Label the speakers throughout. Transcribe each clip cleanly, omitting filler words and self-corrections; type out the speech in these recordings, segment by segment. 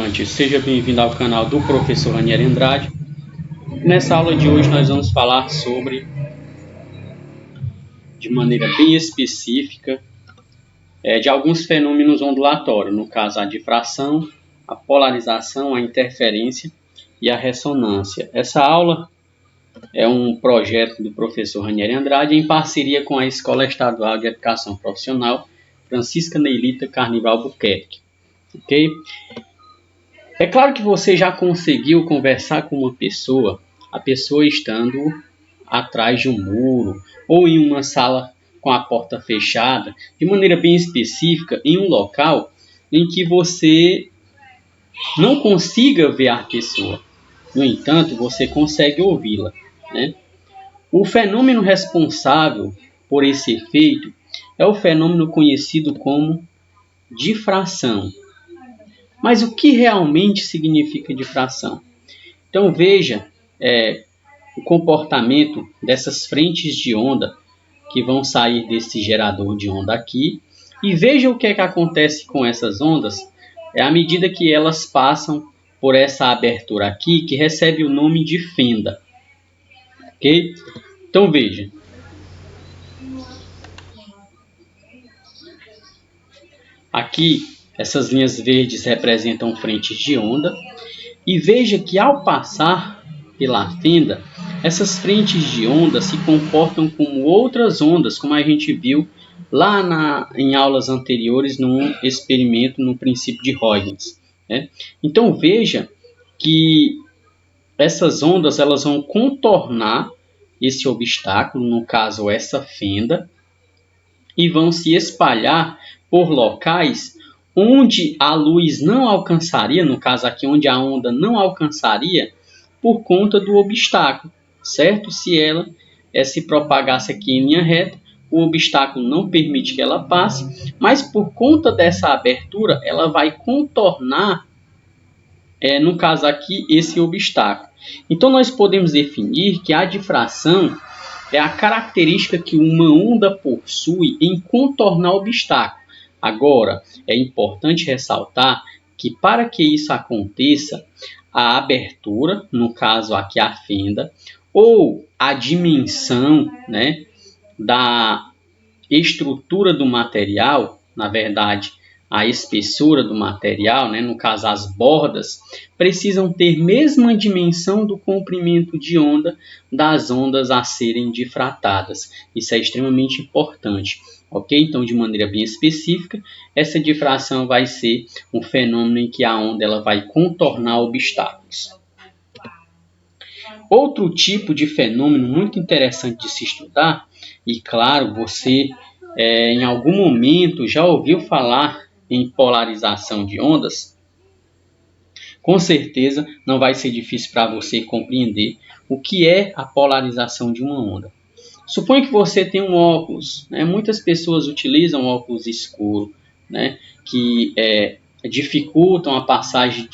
Speaker 1: estudante, seja bem-vindo ao canal do professor Ranieri Andrade. Nessa aula de hoje nós vamos falar sobre, de maneira bem específica, de alguns fenômenos ondulatórios, no caso a difração, a polarização, a interferência e a ressonância. Essa aula é um projeto do professor Ranieri Andrade em parceria com a Escola Estadual de Educação Profissional Francisca Neilita Carnival Albuquerque. Ok? É claro que você já conseguiu conversar com uma pessoa, a pessoa estando atrás de um muro ou em uma sala com a porta fechada, de maneira bem específica, em um local em que você não consiga ver a pessoa. No entanto, você consegue ouvi-la, né? O fenômeno responsável por esse efeito é o fenômeno conhecido como difração. Mas o que realmente significa difração? Então veja o comportamento dessas frentes de onda que vão sair desse gerador de onda aqui e veja o que é que acontece com essas ondas à medida que elas passam por essa abertura aqui que recebe o nome de fenda. Ok? Então veja. Aqui essas linhas verdes representam frentes de onda e veja que ao passar pela fenda, essas frentes de onda se comportam como outras ondas, como a gente viu lá em aulas anteriores num experimento no princípio de Huygens, né? Então veja que essas ondas elas vão contornar esse obstáculo, no caso essa fenda, e vão se espalhar por locais onde a luz não alcançaria, no caso aqui onde a onda não alcançaria, por conta do obstáculo, certo? Se ela se propagasse aqui em linha reta, o obstáculo não permite que ela passe, mas por conta dessa abertura, ela vai contornar, no caso aqui, esse obstáculo. Então nós podemos definir que a difração é a característica que uma onda possui em contornar o obstáculo. Agora, é importante ressaltar que para que isso aconteça, a abertura, no caso aqui a fenda, ou a dimensão, né, da estrutura do material, na verdade, a espessura do material, né, no caso as bordas, precisam ter mesma dimensão do comprimento de onda das ondas a serem difratadas. Isso é extremamente importante, ok? Então, de maneira bem específica, essa difração vai ser um fenômeno em que a onda ela vai contornar obstáculos. Outro tipo de fenômeno muito interessante de se estudar, e claro, você em algum momento já ouviu falar em polarização de ondas, com certeza não vai ser difícil para você compreender o que é a polarização de uma onda. Suponha que você tem um óculos, né? Muitas pessoas utilizam óculos escuro, né? Que dificultam a passagem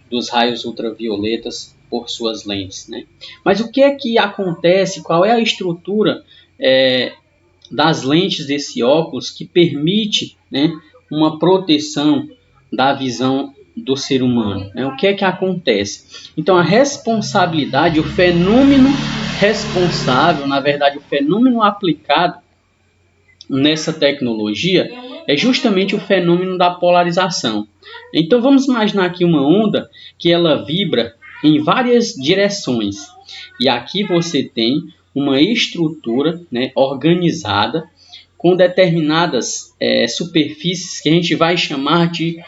Speaker 1: dos raios ultravioletas por suas lentes, né? Mas o que é que acontece? Qual é a estrutura das lentes desse óculos que permite, né, uma proteção da visão do ser humano, né? O que é que acontece? Então a responsabilidade, o fenômeno responsável, na verdade o fenômeno aplicado nessa tecnologia é justamente o fenômeno da polarização. Então vamos imaginar aqui uma onda que ela vibra em várias direções e aqui você tem uma estrutura, né, organizada com determinadas superfícies que a gente vai chamar de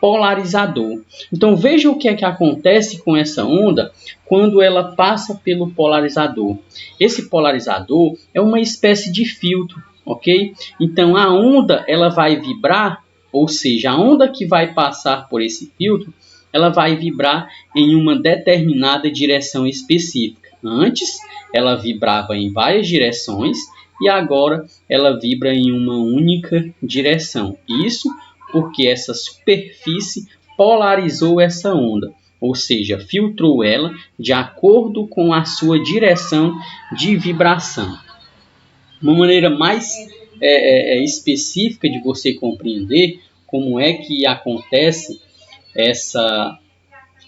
Speaker 1: polarizador. Então veja o que é que acontece com essa onda quando ela passa pelo polarizador. Esse polarizador é uma espécie de filtro, ok? Então a onda ela vai vibrar, ou seja, a onda que vai passar por esse filtro, ela vai vibrar em uma determinada direção específica. Antes ela vibrava em várias direções e agora ela vibra em uma única direção. Isso porque essa superfície polarizou essa onda, ou seja, filtrou ela de acordo com a sua direção de vibração. Uma maneira mais específica de você compreender como é que acontece essa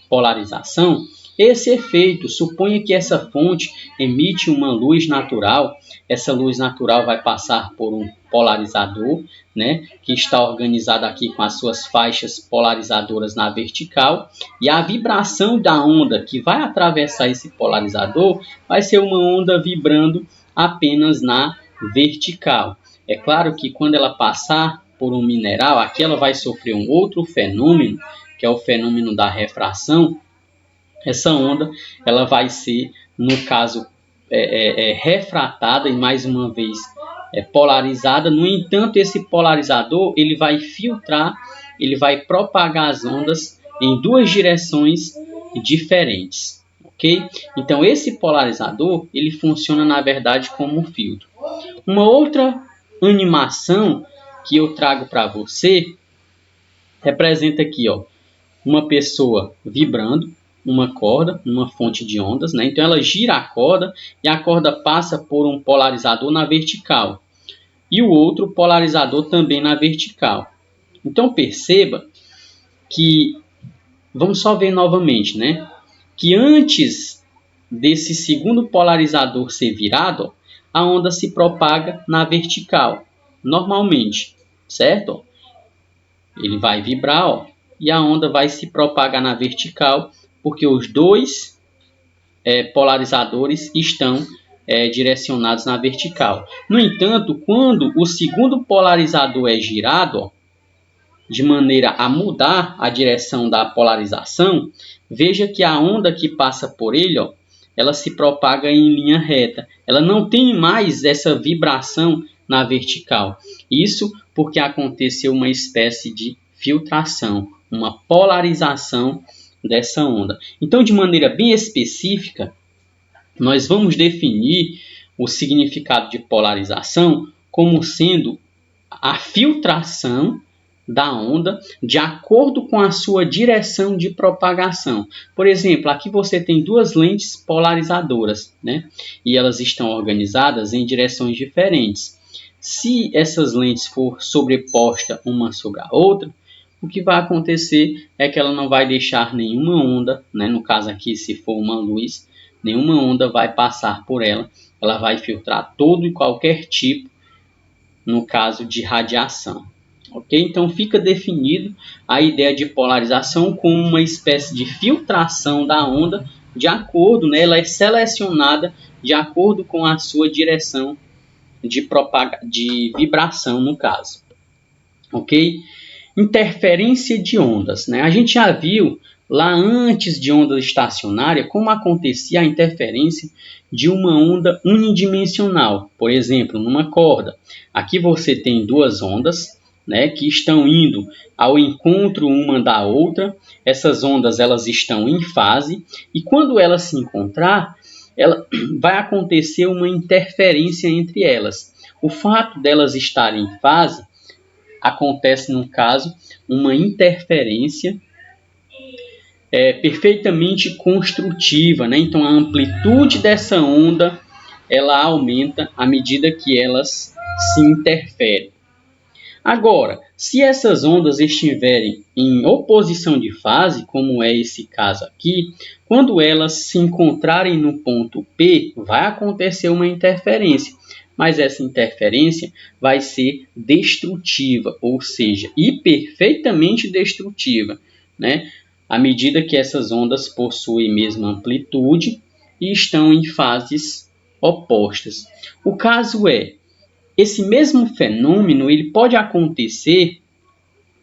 Speaker 1: polarização, esse efeito, suponha que essa fonte emite uma luz natural, essa luz natural vai passar por um polarizador, né, que está organizado aqui com as suas faixas polarizadoras na vertical, e a vibração da onda que vai atravessar esse polarizador vai ser uma onda vibrando apenas na vertical. É claro que quando ela passar por um mineral, aqui ela vai sofrer um outro fenômeno, que é o fenômeno da refração. Essa onda ela vai ser, no caso, refratada e mais uma vez polarizada. No entanto, esse polarizador ele vai filtrar, ele vai propagar as ondas em duas direções diferentes, ok? Então, esse polarizador ele funciona na verdade como um filtro. Uma outra animação que eu trago para você representa aqui, ó, uma pessoa vibrando uma corda, uma fonte de ondas, né? Então ela gira a corda e a corda passa por um polarizador na vertical e o outro polarizador também na vertical. Então perceba que, vamos só ver novamente, né? Que antes desse segundo polarizador ser virado, a onda se propaga na vertical, normalmente, certo? Ele vai vibrar, ó, e a onda vai se propagar na vertical, porque os dois polarizadores estão direcionados na vertical. No entanto, quando o segundo polarizador é girado, ó, de maneira a mudar a direção da polarização, veja que a onda que passa por ele, ó, ela se propaga em linha reta. Ela não tem mais essa vibração na vertical. Isso porque aconteceu uma espécie de filtração, uma polarização dessa onda. Então, de maneira bem específica, nós vamos definir o significado de polarização como sendo a filtração da onda de acordo com a sua direção de propagação. Por exemplo, aqui você tem duas lentes polarizadoras, né? E elas estão organizadas em direções diferentes. Se essas lentes for sobreposta uma sobre a outra, o que vai acontecer é que ela não vai deixar nenhuma onda, né? No caso aqui, se for uma luz, nenhuma onda vai passar por ela. Ela vai filtrar todo e qualquer tipo, no caso de radiação. Ok? Então fica definido a ideia de polarização como uma espécie de filtração da onda de acordo, né? Ela é selecionada de acordo com a sua direção de vibração, no caso. Ok? Interferência de ondas, né? A gente já viu lá antes de onda estacionária como acontecia a interferência de uma onda unidimensional, por exemplo, numa corda. Aqui você tem duas ondas, né, que estão indo ao encontro uma da outra. Essas ondas elas estão em fase e quando elas se encontrar, vai acontecer uma interferência entre elas. O fato delas estarem em fase acontece, no caso, uma interferência perfeitamente construtiva, né? Então a amplitude dessa onda ela aumenta à medida que elas se interferem. Agora, se essas ondas estiverem em oposição de fase, como é esse caso aqui, quando elas se encontrarem no ponto P, vai acontecer uma interferência, mas essa interferência vai ser destrutiva, ou seja, perfeitamente destrutiva, né? À medida que essas ondas possuem a mesma amplitude e estão em fases opostas. O caso é, esse mesmo fenômeno ele pode acontecer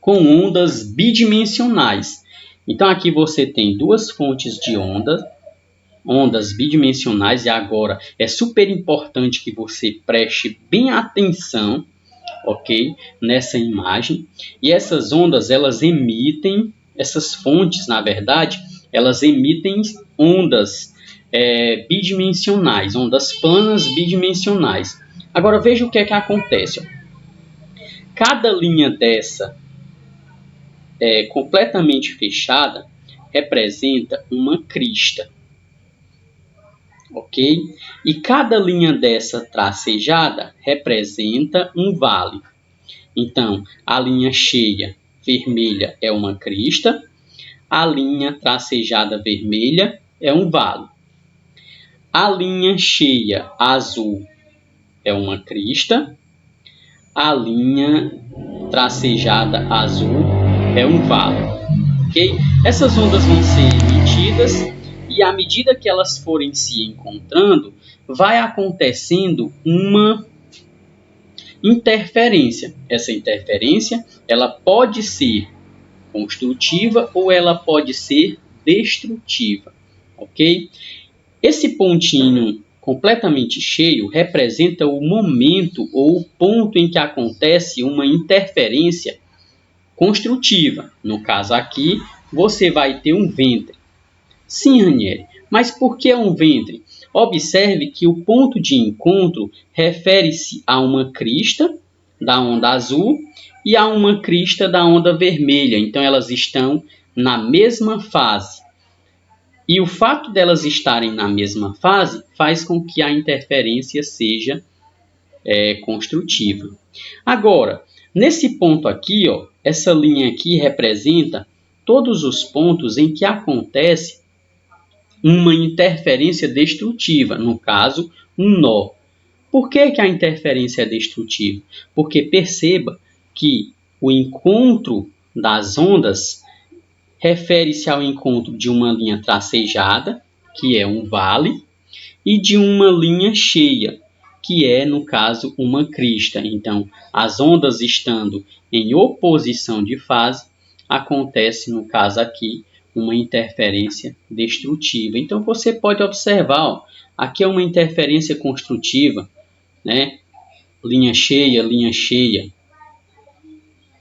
Speaker 1: com ondas bidimensionais. Então aqui você tem duas fontes de ondas bidimensionais, e agora é super importante que você preste bem atenção, ok? Nessa imagem. E essas ondas, elas emitem, essas fontes, na verdade, elas emitem ondas bidimensionais, ondas planas bidimensionais. Agora veja o que é que acontece. Cada linha dessa completamente fechada representa uma crista, ok? E cada linha dessa tracejada representa um vale. Então, a linha cheia vermelha é uma crista, a linha tracejada vermelha é um vale. A linha cheia azul é uma crista. A linha tracejada azul é um vale. Okay? Essas ondas vão ser emitidas e à medida que elas forem se encontrando, vai acontecendo uma interferência. Essa interferência ela pode ser construtiva ou ela pode ser destrutiva. Ok? Esse pontinho completamente cheio representa o momento ou o ponto em que acontece uma interferência construtiva. No caso aqui, você vai ter um ventre. Sim, Ranieri, mas por que um ventre? Observe que o ponto de encontro refere-se a uma crista da onda azul e a uma crista da onda vermelha. Então, elas estão na mesma fase. E o fato delas estarem na mesma fase faz com que a interferência seja construtiva. Agora, nesse ponto aqui, ó, essa linha aqui representa todos os pontos em que acontece uma interferência destrutiva, no caso, um nó. Por que a interferência é destrutiva? Porque perceba que o encontro das ondas refere-se ao encontro de uma linha tracejada, que é um vale, e de uma linha cheia, que é, no caso, uma crista. Então, as ondas estando em oposição de fase, acontece, no caso aqui, uma interferência destrutiva. Então, você pode observar, ó, aqui é uma interferência construtiva, né? Linha cheia,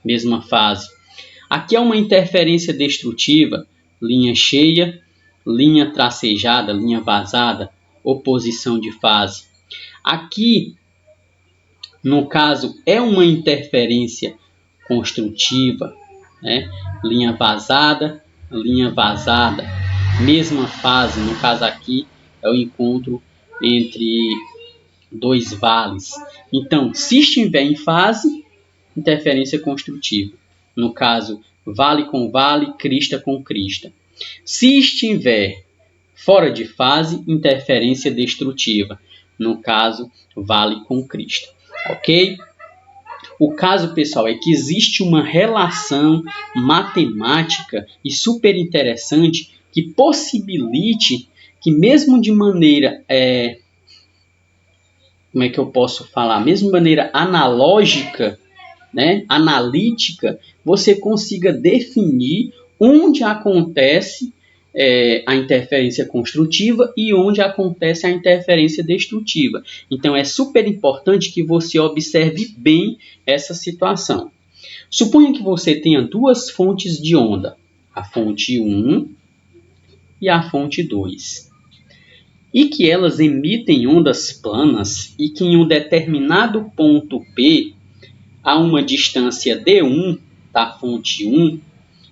Speaker 1: mesma fase. Aqui é uma interferência destrutiva, linha cheia, linha tracejada, linha vazada, oposição de fase. Aqui, no caso, é uma interferência construtiva, né? Linha vazada, mesma fase. No caso aqui, é o encontro entre dois vales. Então, se estiver em fase, interferência construtiva. No caso, vale com vale, crista com crista. Se estiver fora de fase, interferência destrutiva. No caso, vale com crista. Ok? O caso, pessoal, é que existe uma relação matemática e super interessante que possibilite que mesmo de maneira, como é que eu posso falar? Mesmo de maneira analógica, né, analítica, você consiga definir onde acontece a interferência construtiva e onde acontece a interferência destrutiva. Então, é super importante que você observe bem essa situação. Suponha que você tenha duas fontes de onda, a fonte 1 e a fonte 2, e que elas emitem ondas planas e que em um determinado ponto P, a uma distância D1 da fonte 1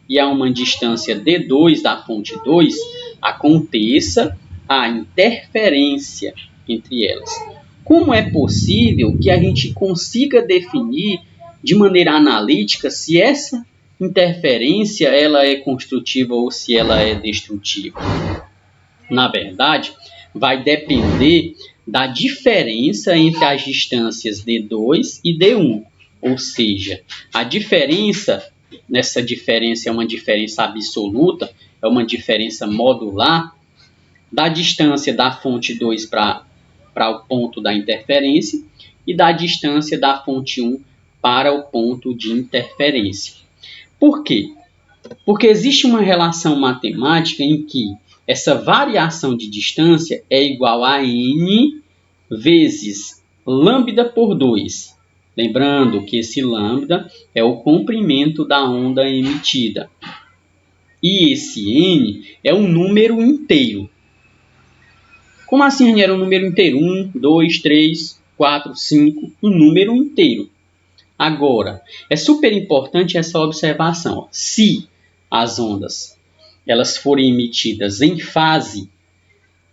Speaker 1: e a uma distância D2 da fonte 2, aconteça a interferência entre elas. Como é possível que a gente consiga definir de maneira analítica se essa interferência ela é construtiva ou se ela é destrutiva? Na verdade, vai depender da diferença entre as distâncias D2 e D1. Ou seja, a diferença, nessa diferença é uma diferença absoluta, é uma diferença modular, da distância da fonte 2 para o ponto da interferência e da distância da fonte 1 para o ponto de interferência. Por quê? Porque existe uma relação matemática em que essa variação de distância é igual a n vezes lambda por 2. Lembrando que esse lambda é o comprimento da onda emitida. E esse n é um número inteiro. Como assim era um número inteiro? 1, 2, 3, 4, 5, um número inteiro. Agora, é super importante essa observação. Se as ondas elas forem emitidas em fase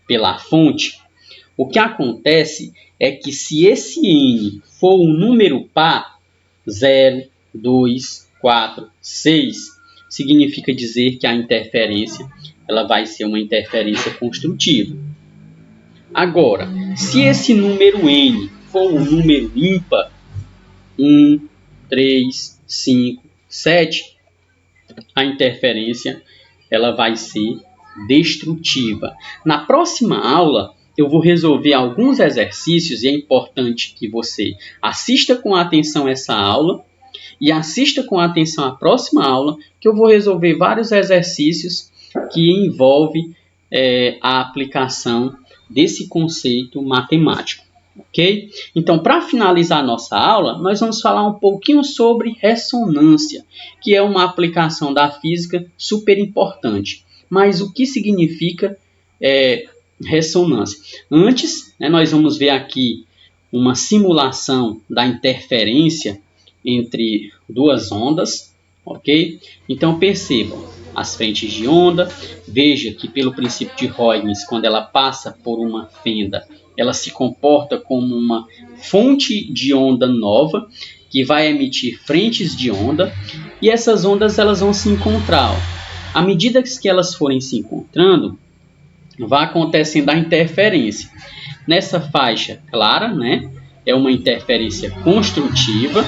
Speaker 1: pela fonte, o que acontece é que se esse n for um número par, 0, 2, 4, 6, significa dizer que a interferência ela vai ser uma interferência construtiva. Agora, se esse número n for um número ímpar, 1, 3, 5, 7, a interferência ela vai ser destrutiva. Na próxima aula, eu vou resolver alguns exercícios e é importante que você assista com atenção essa aula e assista com atenção a próxima aula, que eu vou resolver vários exercícios que envolvem a aplicação desse conceito matemático. Ok? Então, para finalizar a nossa aula, nós vamos falar um pouquinho sobre ressonância, que é uma aplicação da física super importante. Mas o que significa ressonância? Antes, nós vamos ver aqui uma simulação da interferência entre duas ondas, ok? Então, percebam as frentes de onda. Veja que pelo princípio de Huygens, quando ela passa por uma fenda, ela se comporta como uma fonte de onda nova que vai emitir frentes de onda e essas ondas elas vão se encontrar. À medida que elas forem se encontrando, vai acontecendo a interferência. Nessa faixa clara, é uma interferência construtiva,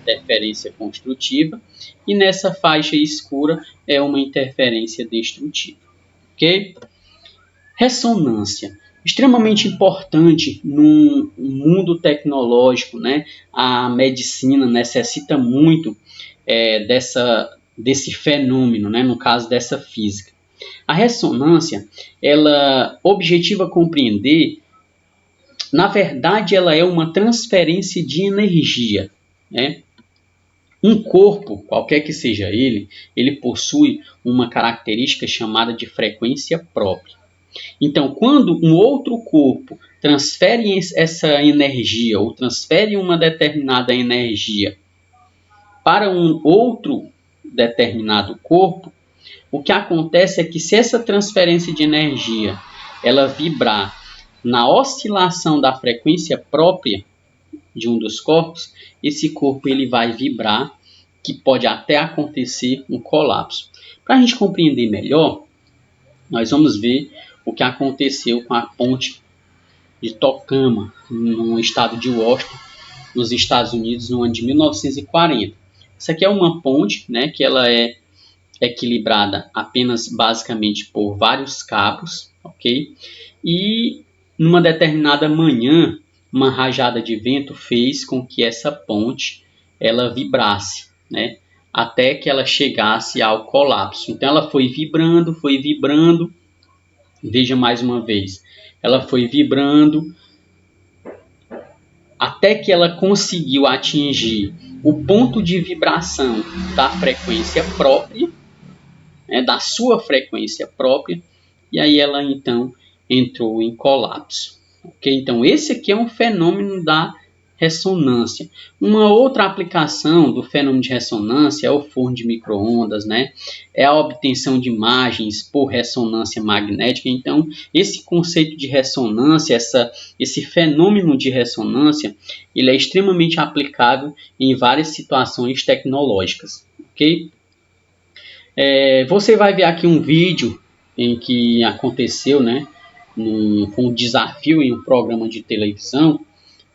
Speaker 1: interferência construtiva, e nessa faixa escura é uma interferência destrutiva. Ok? Ressonância. Extremamente importante no mundo tecnológico, A medicina necessita muito desse fenômeno, no caso dessa física. A ressonância, ela objetiva compreender, na verdade, ela é uma transferência de energia, Um corpo, qualquer que seja ele possui uma característica chamada de frequência própria. Então, quando um outro corpo transfere essa energia ou transfere uma determinada energia para um outro determinado corpo, o que acontece é que se essa transferência de energia ela vibrar na oscilação da frequência própria de um dos corpos, esse corpo ele vai vibrar, que pode até acontecer um colapso. Para a gente compreender melhor, nós vamos ver o que aconteceu com a ponte de Tocama, no estado de Washington, nos Estados Unidos, no ano de 1940. Essa aqui é uma ponte, que ela é equilibrada apenas basicamente por vários cabos, ok? E numa determinada manhã, uma rajada de vento fez com que essa ponte ela vibrasse, até que ela chegasse ao colapso. Então ela foi vibrando, veja mais uma vez, ela foi vibrando até que ela conseguiu atingir o ponto de vibração da frequência própria, da sua frequência própria, e aí ela então entrou em colapso. Okay? Então esse aqui é um fenômeno da ressonância. Uma outra aplicação do fenômeno de ressonância é o forno de micro-ondas, É a obtenção de imagens por ressonância magnética. Então, esse conceito de ressonância, esse fenômeno de ressonância, ele é extremamente aplicável em várias situações tecnológicas, ok? Você vai ver aqui um vídeo em que aconteceu, foi um desafio em um programa de televisão,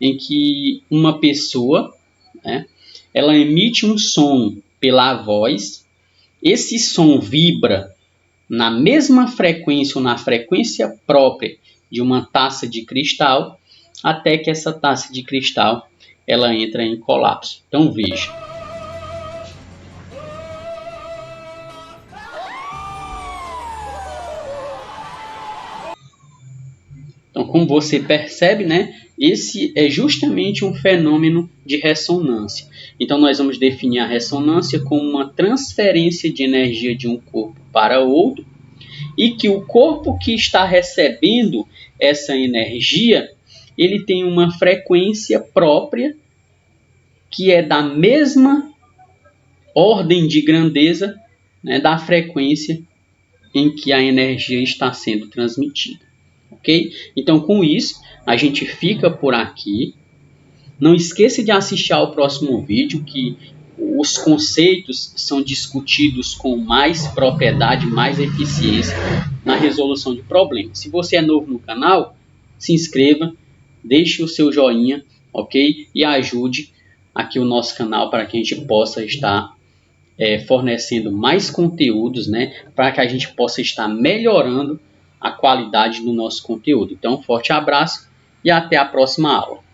Speaker 1: em que uma pessoa, ela emite um som pela voz, esse som vibra na mesma frequência ou na frequência própria de uma taça de cristal, até que essa taça de cristal ela entra em colapso. Então veja. Então, como você percebe, esse é justamente um fenômeno de ressonância. Então, nós vamos definir a ressonância como uma transferência de energia de um corpo para outro e que o corpo que está recebendo essa energia, ele tem uma frequência própria que é da mesma ordem de grandeza, da frequência em que a energia está sendo transmitida. Ok? Então, com isso, a gente fica por aqui. Não esqueça de assistir ao próximo vídeo, que os conceitos são discutidos com mais propriedade, mais eficiência na resolução de problemas. Se você é novo no canal, se inscreva, deixe o seu joinha, ok? E ajude aqui o nosso canal para que a gente possa estar fornecendo mais conteúdos, né? Para que a gente possa estar melhorando a qualidade do nosso conteúdo. Então, um forte abraço e até a próxima aula.